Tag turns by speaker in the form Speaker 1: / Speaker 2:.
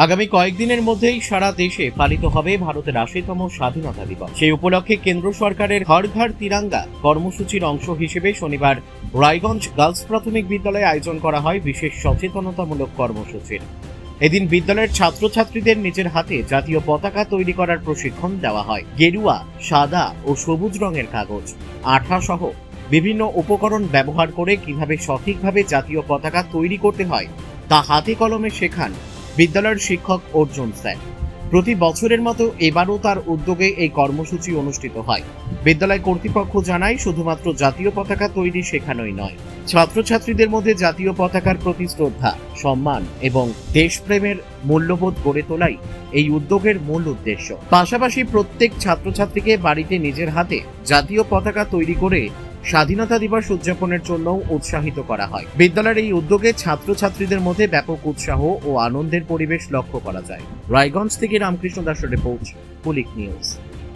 Speaker 1: আগামী কয়েকদিনের মধ্যেই সারা দেশে পালিত হবে ভারতের ৮০তম স্বাধীনতা দিবস। সেই উপলক্ষে কেন্দ্র সরকারের হর ঘর তিরঙ্গা কর্মসূচির অংশ হিসেবে শনিবার রায়গঞ্জ গার্লস প্রাথমিক বিদ্যালয়ে আয়োজন করা হয় বিশেষ সচেতনতামূলক কর্মসূচির। এদিন বিদ্যালয়ের ছাত্রছাত্রীদের নিজের হাতে জাতীয় পতাকা তৈরি করার প্রশিক্ষণ দেওয়া হয়। গেরুয়া, সাদা ও সবুজ রঙের কাগজ, আঠা সহ বিভিন্ন উপকরণ ব্যবহার করে কিভাবে সঠিকভাবে জাতীয় পতাকা তৈরি করতে হয় তা হাতে কলমে শেখান বিদ্যালয়ের শিক্ষক অর্জুন স্যার। প্রতি বছরের মতো এবারও তার উদ্যোগে এই কর্মসূচি অনুষ্ঠিত হয়। বিদ্যালয় কর্তৃপক্ষ জানায়, শুধুমাত্র জাতীয় পতাকা তৈরি শেখানোই নয়, ছাত্রছাত্রীদের মধ্যে জাতীয় পতাকার প্রতি শ্রদ্ধা, সম্মান এবং দেশপ্রেমের মূল্যবোধ গড়ে তোলাই এই উদ্যোগের মূল উদ্দেশ্য। পাশাপাশি প্রত্যেক ছাত্রছাত্রীকে বাড়িতে নিজের হাতে জাতীয় পতাকা তৈরি করে স্বাধীনতা দিবস উদযাপনের জন্য উৎসাহিত করা হয়। বিদ্যালয়ের এই উদ্যোগে ছাত্রছাত্রীদের মধ্যে ব্যাপক উৎসাহ ও আনন্দের পরিবেশ লক্ষ্য করা যায়। রায়গঞ্জ থেকে রামকৃষ্ণ দাসের রিপোর্ট, পুলিশ নিউজ।